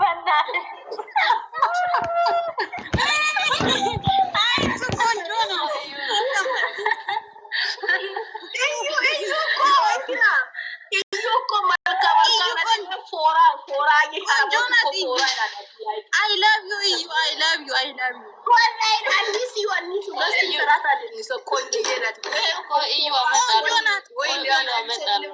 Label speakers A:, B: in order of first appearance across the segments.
A: I love you, you. I love you. I love you. I miss you. I miss you. Let's see that. I didn't so cold. You get that. You are my darling. Wait, you are my darling.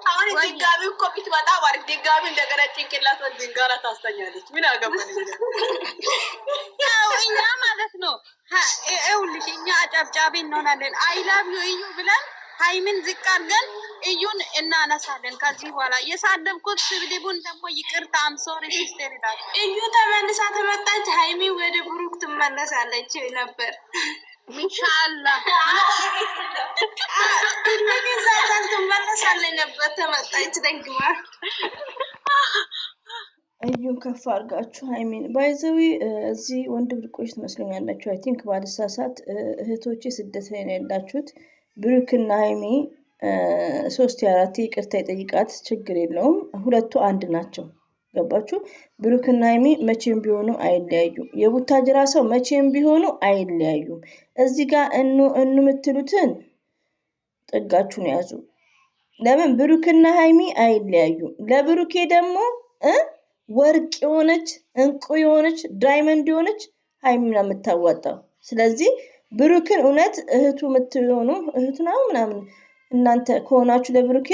A: አሁን ድጋሚ እኮ ብትመጣ ማለት ድጋሚ እንደገና ጭንቅላት ወንድንጋራ ታስተኛለች። ምን አገባኝ ያው እኛ ማለት ነው ይኸውልሽ እኛ አጨብጫቢ እንሆናለን። አይ ላቭ ዩ እዩ ብለን ሃይሚን ዝቅ አድርገን እዩን እናነሳለን። ከዚህ በኋላ የሳደብኩት ስብድቡን ደግሞ ይቅርታ አም ሶሪ ሲስተር ይላል። እዩ ተመልሳ ተመጣች። ሃይሚ ወደ ብሩክ ትመለሳለች ነበር ኢንሻአላህ ትልቅ ዛዛን ትመለሳለች ነበር ተመጣች ደግማ
B: እዩን ከፍ አድርጋችሁ ሃይሚን ባይዘዊ እዚህ ወንድ ብርቆች ትመስሉኛላችሁ። አይ ቲንክ ባልሳሳት እህቶቼ ስደት ላይ ነው ያላችሁት። ብሩክና ሃይሚ 3-4 ይቅርታ ይጠይቃት ችግር የለውም። ሁለቱ አንድ ናቸው። ገባችሁ? ብሩክና ሃይሚ መቼም ቢሆኑ አይለያዩም። የቡታጅራ ሰው መቼም ቢሆኑ አይለያዩም። እዚህ ጋር እኑ የምትሉትን ጥጋችሁን ያዙ። ለምን ብሩክና ሃይሚ አይለያዩም? ለብሩኬ ደግሞ ወርቅ የሆነች እንቁ የሆነች ዳይመንድ የሆነች ሃይሚ ነው የምታዋጣው። ስለዚህ ብሩክን እውነት እህቱ የምትሆኑ እህቱ ነው ምናምን እናንተ ከሆናችሁ ለብሩኬ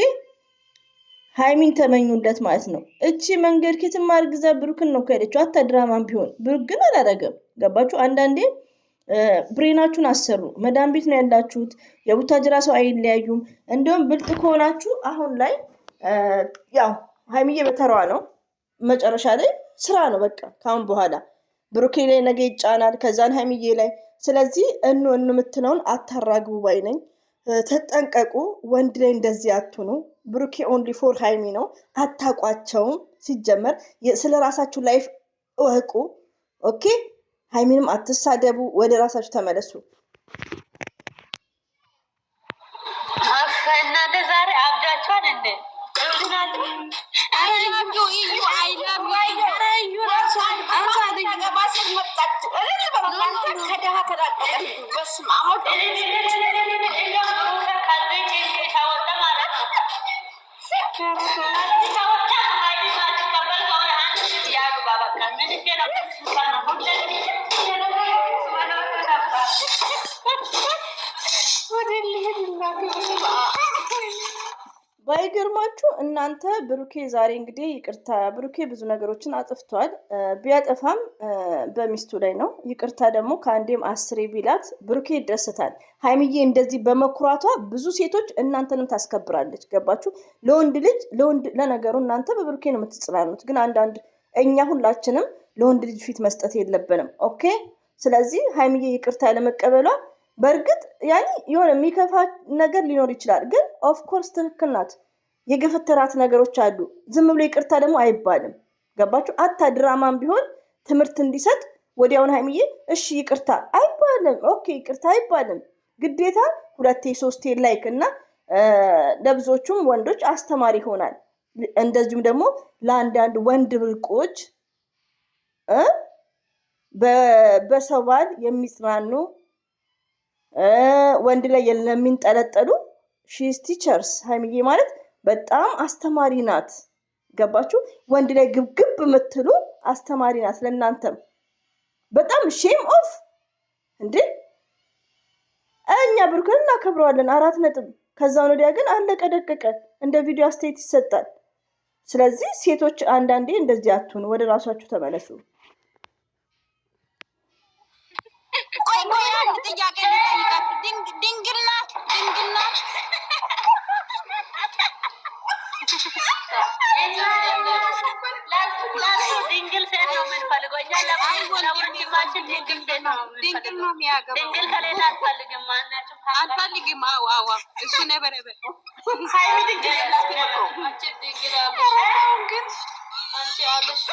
B: ሃይሚን ተመኙለት ማለት ነው። እቺ መንገድ ከትም አርግዛ ብሩክን ነው ከሄደችው። አታ ድራማም ቢሆን ብሩክ ግን አላደረገም። ገባችሁ? አንዳንዴ ብሬናችሁን አሰሩ። መዳም ቤት ነው ያላችሁት። የቡታጅራ ሰው አይለያዩም። እንደውም ብልጥ ከሆናችሁ አሁን ላይ ያው ሃይሚዬ በተራዋ ነው። መጨረሻ ላይ ስራ ነው በቃ። ካሁን በኋላ ብሩኬ ላይ ነገ ይጫናል፣ ከዛን ሃይሚዬ ላይ። ስለዚህ እኑ የምትለውን አታራግቡ ባይ ነኝ። ተጠንቀቁ። ወንድ ላይ እንደዚህ አትሁኑ። ብሩኬ ኦንሊ ፎር ሃይሚ ነው። አታቋቸውም። ሲጀመር ስለ ራሳችሁ ላይፍ እወቁ። ኦኬ። ሃይሚንም አትሳደቡ። ወደ ራሳችሁ ተመለሱ።
A: እናንተ ዛሬ አብዳችኋል እንዴ?
B: ባይገርማችሁ እናንተ ብሩኬ ዛሬ እንግዲህ ይቅርታ ብሩኬ ብዙ ነገሮችን አጥፍቷል። ቢያጠፋም በሚስቱ ላይ ነው። ይቅርታ ደግሞ ከአንዴም 10 ቢላት ብሩኬ ይደሰታል። ሃይሚዬ እንደዚህ በመኩራቷ ብዙ ሴቶች እናንተንም ታስከብራለች። ገባችሁ? ለወንድ ለነገሩ እናንተ በብሩኬ ነው የምትጽናኑት። ግን አንዳንድ እኛ ሁላችንም ለወንድ ልጅ ፊት መስጠት የለብንም። ኦኬ። ስለዚህ ሃይሚዬ ይቅርታ ለመቀበሏ በእርግጥ ያኔ የሆነ የሚከፋ ነገር ሊኖር ይችላል። ግን ኦፍ ኮርስ ትክክል ናት። የገፈተራት ነገሮች አሉ። ዝም ብሎ ይቅርታ ደግሞ አይባልም። ገባችሁ? አታ ድራማም ቢሆን ትምህርት እንዲሰጥ ወዲያውን ሃይሚዬ እሺ ይቅርታ አይባልም። ኦኬ ይቅርታ አይባልም። ግዴታ 2-3 ላይክ እና ለብዙዎቹም ወንዶች አስተማሪ ይሆናል። እንደዚሁም ደግሞ ለአንዳንድ ወንድ ብልቆች በሰው ባል የሚጽናኑ ወንድ ላይ ለሚንጠለጠሉ ሺስ ቲቸርስ ሃይሚዬ ማለት በጣም አስተማሪ ናት። ገባችሁ? ወንድ ላይ ግብግብ የምትሉ አስተማሪ ናት። ለእናንተም በጣም ሼም ኦፍ እንዴ! እኛ ብሩክን እናከብረዋለን 4 ነጥብ። ከዛው ወዲያ ግን አለቀ ደቀቀ እንደ ቪዲዮ አስተያየት ይሰጣል። ስለዚህ ሴቶች አንዳንዴ እንደዚህ አትሁኑ። ወደ ራሳችሁ ተመለሱ።
A: ድንግል ሴት ነው የምንፈልገው እኛ። ለወንድማችን ድንግል ሴት ነው ድንግል ነው የሚያገባው። ድንግል ከሌላ አልፈልግም። ማናችሁ አልፈልግም። አዎ እሱ ነበር ሃይሚ ድንግል የላትም እኮ አንቺ ድንግል አሁን ግን አንቺ አለሽ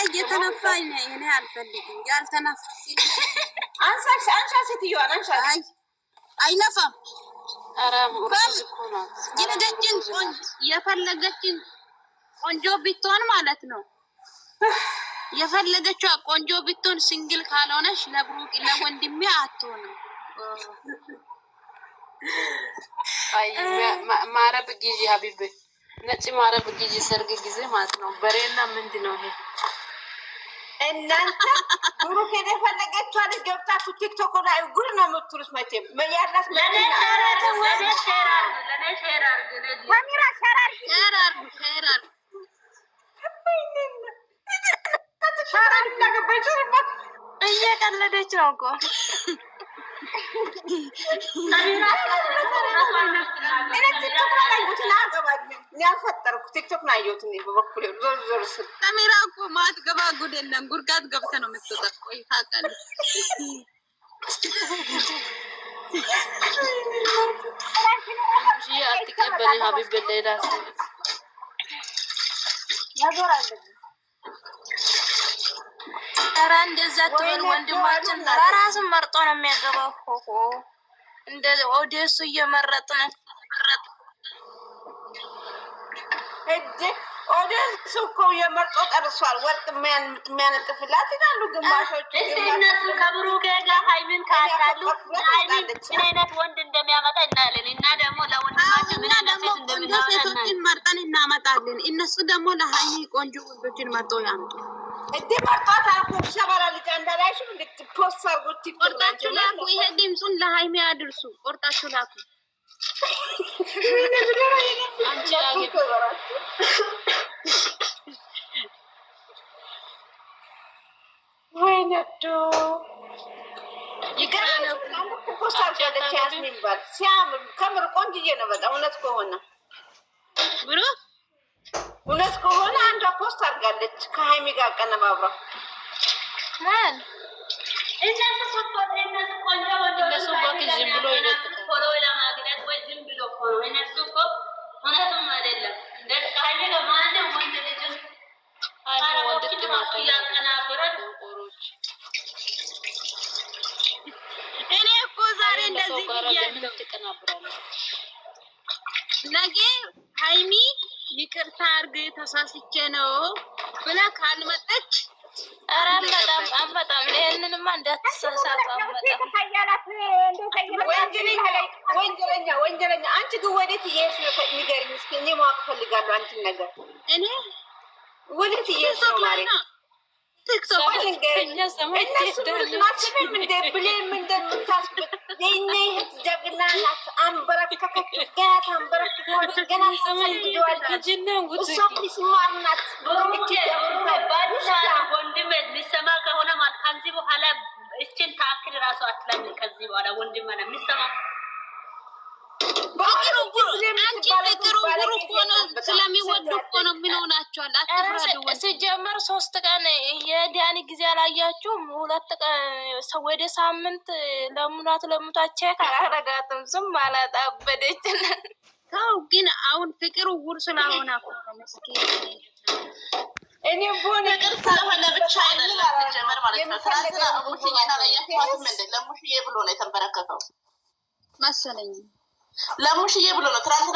C: እየተነፋኝ ነው። እኔ አልፈልግም። ያልተነፋ
A: አንሳሽ ሴትዮዋን አንሳሽ።
C: አይነፋም።
A: ኧረ ሙርሽ እኮ ነው
C: የፈለገችን ቆንጆ ቢትሆን ማለት ነው። የፈለገችው ቆንጆ ቢትሆን ሲንግል ካልሆነሽ ለብሩክ ለወንድሜ አትሆንም።
A: አይ ማረብ ጊዜ ሀቢብ ነጭ ማረብ ጊዜ ሰርግ ጊዜ ማለት ነው። በሬና ምንድነው ይሄ? እናንተ ብሩክ የፈለገችው አይደል? ገብታችሁ ቲክቶክ ላይ ጉድ ነው የምትሉት። መቼም መያላስ ለኔ ሼር አድርጉ እየቀለደች ነው እኮ ቲክቶክ ነው ያየሁት በበኩሌ። ዞር ስል
C: ካሜራ እኮ ማትገባ ጉድ የለም። ጉድጓድ ገብተህ ነው የምትወጣው። ቆይ ታውቃለህ።
A: አትቀበል ሀቢብ ሌላ ሰው
C: ኧረ እንደዛ ትሆን ወንድማችን ራሱን መርጦ ነው የሚያገባው እኮ እንደ ኦዲየንሱ እየመረጥን
A: ኦዲየንሱ እኮ የመርጦ ጠርሷል። ወርቅ የሚያነጥፍላት ይላሉ ግማሾቹ። እነሱ ከብሩክ ጋር ሃይሚን ካያሉ ሃይሚን ምን አይነት ወንድ እንደሚያመጣ እናያለን። እና ደግሞ ለወንድማችን ምን አይነት ሴት እንደሚያመጣ
C: ሴቶችን መርጠን እናመጣለን። እነሱ ደግሞ ለሃይሚ ቆንጆ ወንዶችን መርጦ ያምጡ።
A: እንዴ መርጧት አልኩ። ሸበላ ልጅ እንዳላይሽ እንዴት ፖስት አርጉት
C: ቆርጣችሁ ላኩ። ይሄ ድምፁን ለሃይሚ አድርሱ። ቆርጣችሁ ላኩ።
A: አንቺ አግብ ወይነዶ ይገራል። ፖስት አርጋለች ያስሚን ባል ሲያምር ከምር ቆንጅዬ ነው በጣም። እውነት ከሆነ
C: ብሎ
A: እውነት ከሆነ አንዷ ፖስት አርጋለች ከሃይሚ ጋር አቀነባብራ
C: ማን
A: እነሱ ቆንጆ እነሱ ባክ ዝም ብሎ ይደጥቃል ፎሎ ለማግኘት ወይ ዝም ብሎ ፎሎ እነሱ እኮ እውነቱም አይደለም። እንደ ሃይሚ ጋር ማንም ወንድ ልጅ ሃይሚ ወንድ ጥማት ያቀናብራል ቆሮች።
C: እኔ እኮ ዛሬ እንደዚህ ብያለሁ። ነገ ሃይሚ ይቅርታ አርግ ተሳስቼ ነው ብላ ካልመጣች
D: ኧረ አመጣም ይሄንንማ እንዳትሳሳቱ አመጣም።
A: ወንጀለኛ አንቺ ግን ወዴት እየሄድሽ ነው? ንገሪኝ እስኪ እኔ ማወቅ እፈልጋለሁ አንቺን ነገር።
C: እኔ
A: ወዴት እየሄድሽ ነው ማለት ነው? ቲክቶክ እነሱ ማስበም እንደ ብሌም እንደምታስብ የእኔ እህት ጀግና ናት። አንበረከከች ገና ታንበረከከች ገና ታሰግደዋለች። እሷ ሚስማር ናት። ወንድም የሚሰማ ከሆነ ማለት ከዚህ በኋላ እችን ታክል ራሱ አትለምን። ከዚህ በኋላ ወንድም ነው የሚሰማ
C: ፍቅሩ ብሩክ ሆኖ ስለሚወዱ እኮ ነው። ምን ሆናችኋል? አትፍረዱ።
D: ሲጀመር 3 ቀን የዲያኒ ጊዜ አላያችሁም? 2 ቀን ወደ ሳምንት ለሙታቸው ካላረጋትም ዝም አላት አበደች።
C: ተው ግን አሁን ፍቅሩ ውር ስለሆነ እኮ ነው ምስኪን።
A: እኔ ቦን
E: ፍቅር ስለሆነ ብቻ አይደለም ሲጀመር ማለት ነው። ትናንትና ሙሽዬና ለያቷትም እንደ ለሙሽዬ ብሎ ነው የተንበረከከው
C: መሰለኝ።
E: ለሙሽዬ ብሎ ነው ትናንትና